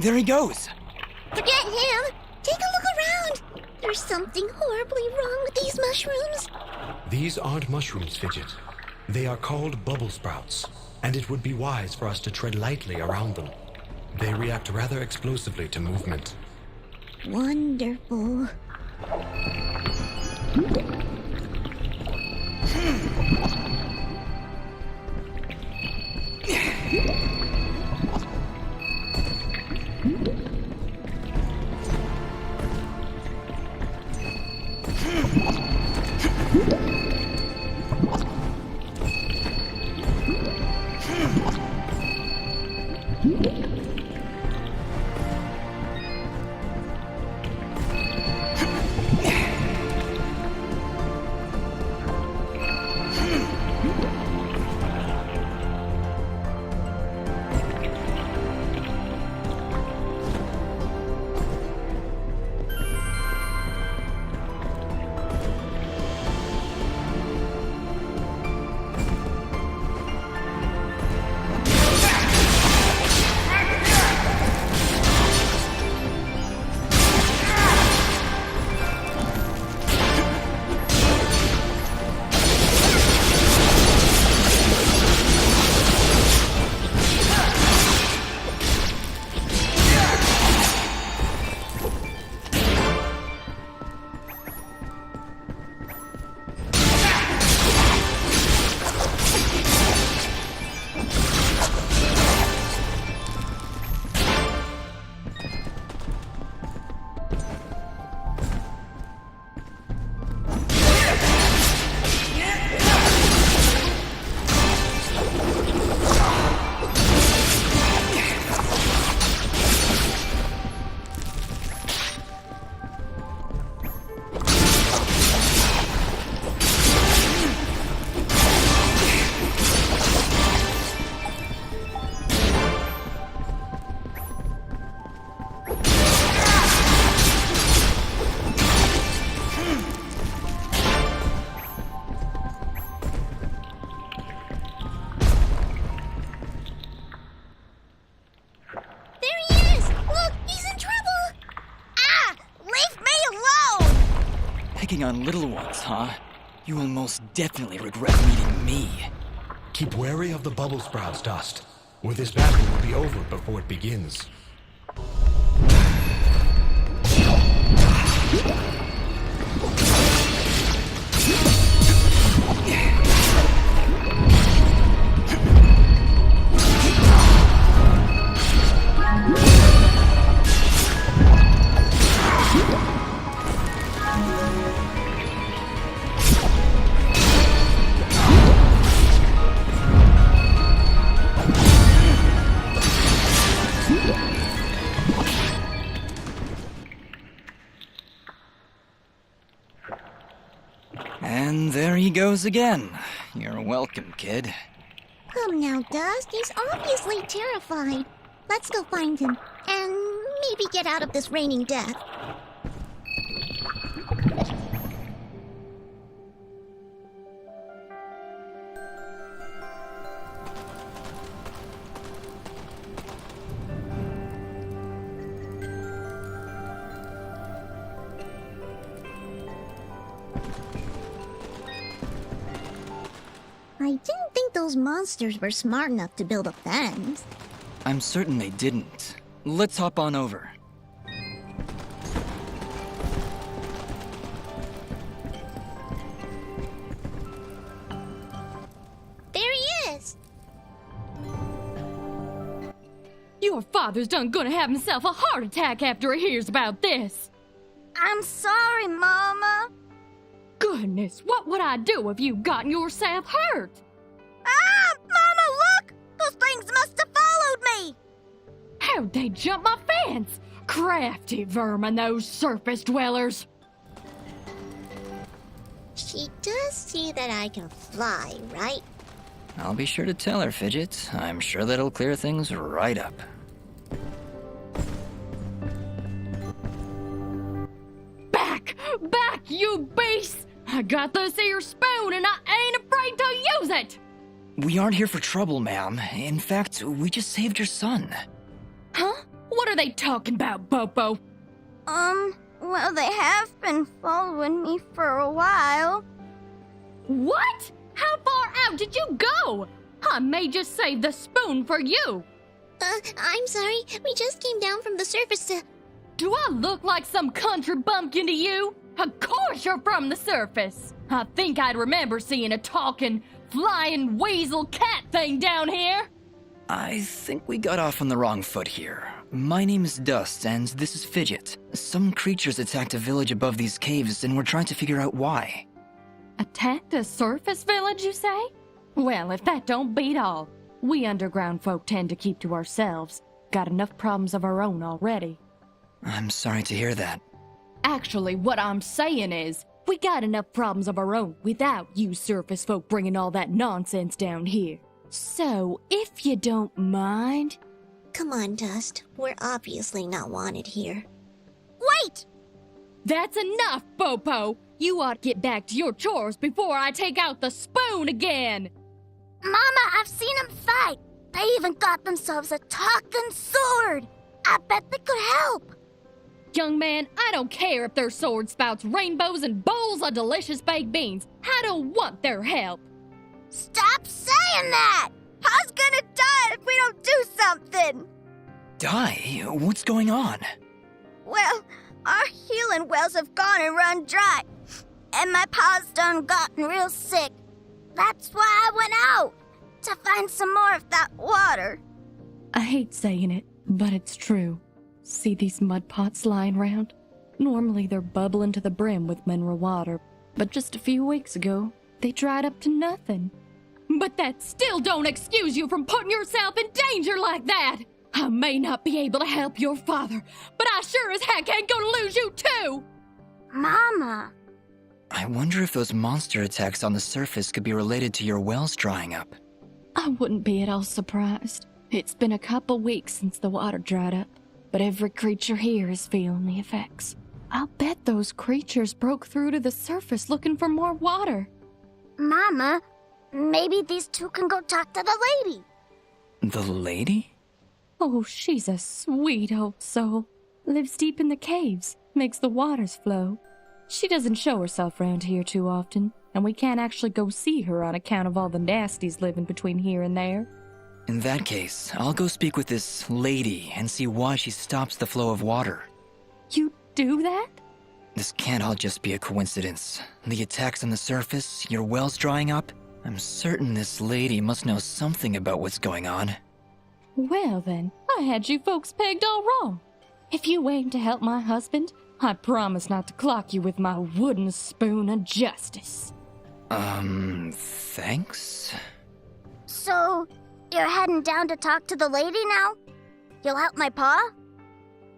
There he goes! Forget him! Take a look around! There's something horribly wrong with these mushrooms. These aren't mushrooms, Fidget. They are called bubble sprouts, and it would be wise for us to tread lightly around them. They react rather explosively to movement. Wonderful. Picking on little ones, huh? You will most definitely regret meeting me. Keep wary of the bubble sprouts, Dust, or this battle will be over before it begins. And there he goes again. You're welcome, kid. Come now, Dust. He's obviously terrified. Let's go find him, and maybe get out of this raining death. I didn't think those monsters were smart enough to build a fence. I'm certain they didn't. Let's hop on over. There he is! Your father's done gonna have himself a heart attack after he hears about this. I'm sorry, Mama. Goodness, what would I do if you gotten yourself hurt? Ah! Mama, look! Those things must have followed me! How'd they jump my fence? Crafty vermin, those surface dwellers. She does see that I can fly, right? I'll be sure to tell her, Fidget. I'm sure that'll clear things right up. Back! Back, you beast! I got this here spoon and I ain't afraid to use it! We aren't here for trouble, ma'am. In fact, we just saved your son. Huh? What are they talking about, Bopo? Well, they have been following me for a while. What? How far out did you go? I may just save the spoon for you. I'm sorry. We just came down from the surface to... Do I look like some country bumpkin to you? Of course you're from the surface. I think I'd remember seeing a talking, flying weasel cat thing down here. I think we got off on the wrong foot here. My name is Dust, and this is Fidget. Some creatures attacked a village above these caves, and we're trying to figure out why. Attacked a surface village, you say? Well, if that don't beat all. We underground folk tend to keep to ourselves. Got enough problems of our own already. I'm sorry to hear that. Actually, what I'm saying is, we got enough problems of our own without you surface folk bringing all that nonsense down here. So, if you don't mind... Come on, Dust. We're obviously not wanted here. Wait! That's enough, Bopo! You ought to get back to your chores before I take out the spoon again! Mama, I've seen them fight. They even got themselves a talking sword. I bet they could help. Young man, I don't care if their sword spouts rainbows and bowls of delicious baked beans. I don't want their help. Stop saying that! Pa's gonna die if we don't do something! Die? What's going on? Well, our healing wells have gone and run dry. And my pa's done gotten real sick. That's why I went out, to find some more of that water. I hate saying it, but it's true. See these mud pots lying around? Normally they're bubbling to the brim with mineral water, but just a few weeks ago, they dried up to nothing. But that still don't excuse you from putting yourself in danger like that! I may not be able to help your father, but I sure as heck ain't gonna lose you too! Mama. I wonder if those monster attacks on the surface could be related to your wells drying up. I wouldn't be at all surprised. It's been a couple weeks since the water dried up, but every creature here is feeling the effects. I'll bet those creatures broke through to the surface looking for more water. Mama, maybe these two can go talk to the lady. The lady? Oh, she's a sweet old soul. Lives deep in the caves, makes the waters flow. She doesn't show herself around here too often, and we can't actually go see her on account of all the nasties living between here and there. In that case, I'll go speak with this lady and see why she stops the flow of water. You do that? This can't all just be a coincidence. The attacks on the surface, your wells drying up. I'm certain this lady must know something about what's going on. Well then, I had you folks pegged all wrong. If you aim to help my husband, I promise not to clock you with my wooden spoon of justice. Thanks? So, you're heading down to talk to the lady now? You'll help my pa?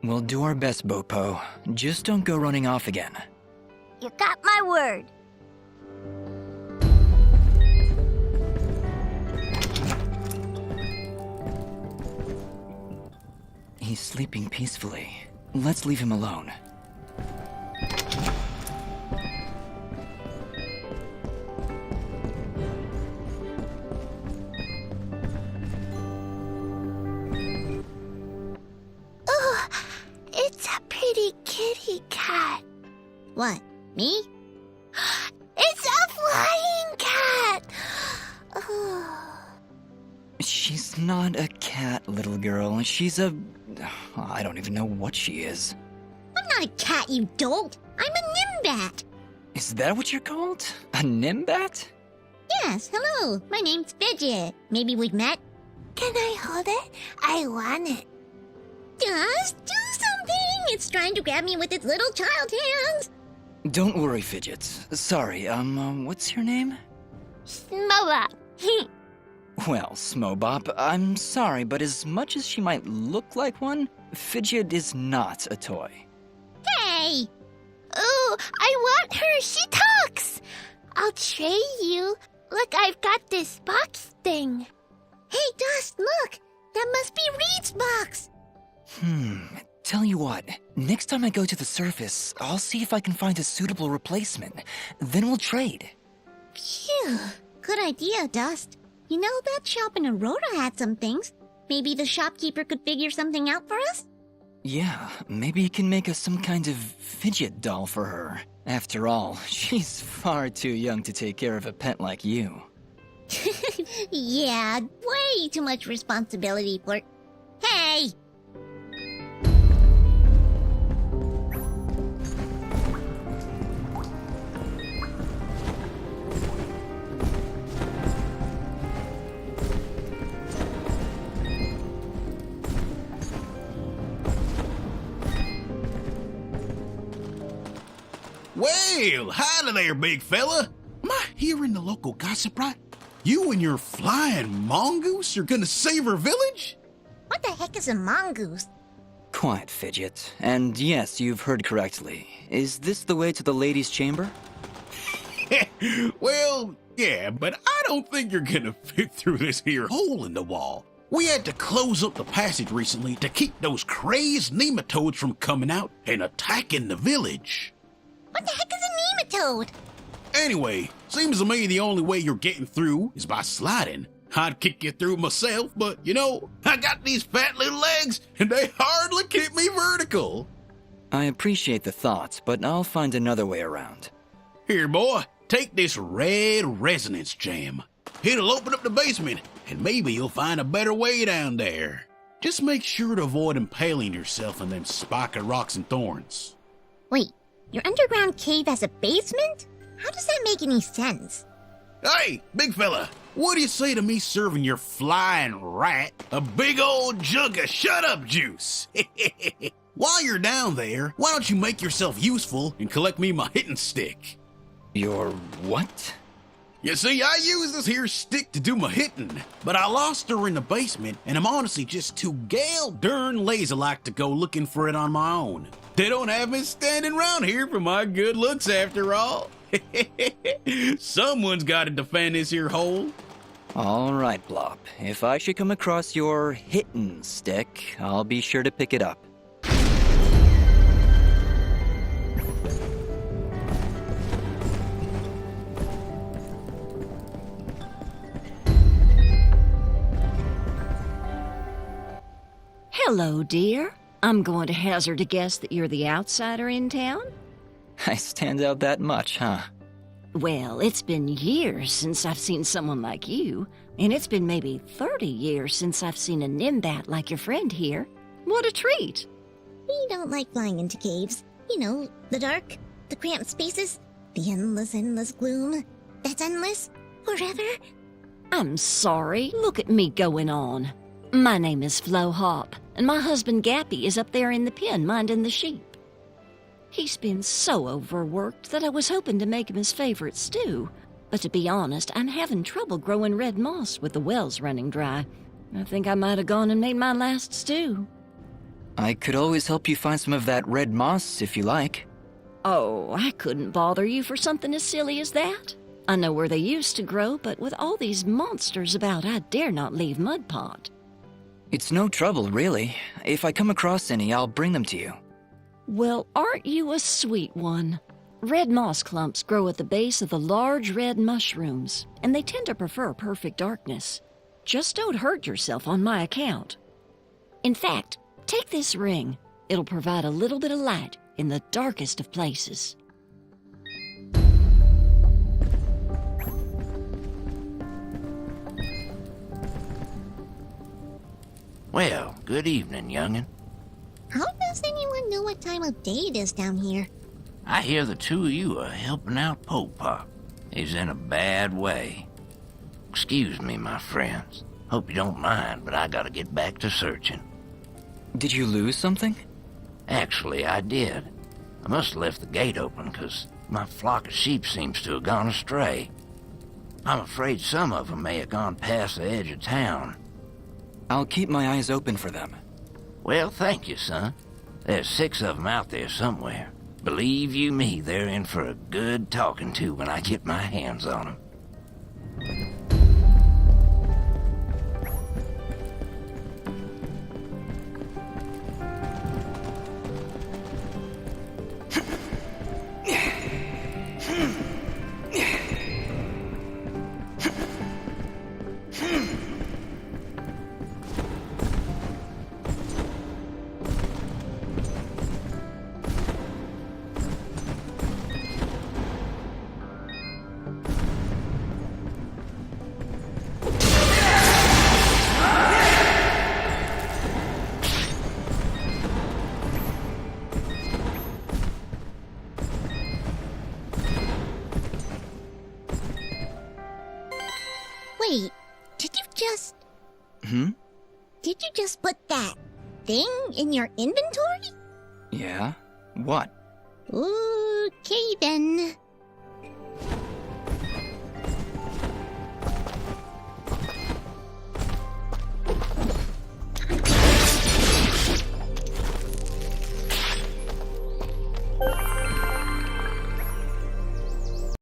We'll do our best, Bopo. Just don't go running off again. You got my word. He's sleeping peacefully. Let's leave him alone. Oh, it's a pretty kitty cat. What, me? It's a flying cat! Oh. She's not a cat, little girl. She's a... I don't even know what she is. I'm not a cat, you dolt. I'm a nimbat. Is that what you're called? A nimbat? Yes, hello. My name's Fidget. Maybe we've met? Can I hold it? I want it. Just do something. It's trying to grab me with its little child hands. Don't worry, Fidget. Sorry, what's your name? Smoa. Well, Smobop, I'm sorry, but as much as she might look like one, Fidget is not a toy. Hey! Oh, I want her. She talks. I'll trade you. Look, I've got this box thing. Hey, Dust, look. That must be Reed's box. Tell you what, next time I go to the surface, I'll see if I can find a suitable replacement. Then we'll trade. Phew. Good idea, Dust. You know, that shop in Aurora had some things. Maybe the shopkeeper could figure something out for us? Yeah, maybe you can make us some kind of fidget doll for her. After all, she's far too young to take care of a pet like you. Yeah, way too much responsibility for... Hey! Well, howdy there, big fella. Am I hearing the local gossip right? You and your flying mongoose are gonna save our village? What the heck is a mongoose? Quiet, Fidget. And yes, you've heard correctly. Is this the way to the ladies' chamber? Well, yeah, but I don't think you're gonna fit through this here hole in the wall. We had to close up the passage recently to keep those crazed nematodes from coming out and attacking the village. What the heck is a nematode? Anyway, seems to me the only way you're getting through is by sliding. I'd kick you through myself, but you know, I got these fat little legs and they hardly keep me vertical. I appreciate the thought, but I'll find another way around. Here, boy, take this red resonance jam. It'll open up the basement, and maybe you'll find a better way down there. Just make sure to avoid impaling yourself on them spiky rocks and thorns. Wait, your underground cave has a basement? How does that make any sense? Hey, big fella, what do you say to me serving your flying rat a big old jug of shut-up juice? While you're down there, why don't you make yourself useful and collect me my hitting stick? Your what? You see, I use this here stick to do my hitting, but I lost her in the basement, and I'm honestly just too gal darn lazy-like to go looking for it on my own. They don't have me standing around here for my good looks after all. Someone's got to defend this here hole. All right, Blop. If I should come across your hittin' stick, I'll be sure to pick it up. Hello, dear. I'm going to hazard a guess that you're the outsider in town? I stand out that much, huh? Well, it's been years since I've seen someone like you, and it's been maybe 30 years since I've seen a nimbat like your friend here. What a treat! We don't like flying into caves. You know, the dark, the cramped spaces, the endless gloom. That's endless, forever. I'm sorry. Look at me going on. My name is Flo Hop, and my husband Gappy is up there in the pen minding the sheep. He's been so overworked that I was hoping to make him his favorite stew. But to be honest, I'm having trouble growing red moss with the wells running dry. I think I might have gone and made my last stew. I could always help you find some of that red moss if you like. Oh, I couldn't bother you for something as silly as that. I know where they used to grow, but with all these monsters about, I dare not leave Mud Pot. It's no trouble, really. If I come across any, I'll bring them to you. Well, aren't you a sweet one? Red moss clumps grow at the base of the large red mushrooms, and they tend to prefer perfect darkness. Just don't hurt yourself on my account. In fact, take this ring. It'll provide a little bit of light in the darkest of places. Well, good evening, young'un. How does anyone know what time of day it is down here? I hear the two of you are helping out Pop. He's in a bad way. Excuse me, my friends. Hope you don't mind, but I gotta get back to searching. Did you lose something? Actually, I did. I must have left the gate open, 'cause my flock of sheep seems to have gone astray. I'm afraid some of them may have gone past the edge of town. I'll keep my eyes open for them. Well, thank you, son. There's 6 of them out there somewhere. Believe you me, they're in for a good talking to when I get my hands on them. Wait, did you just... Hmm? Did you just put that thing in your inventory? Yeah? What? Okay then.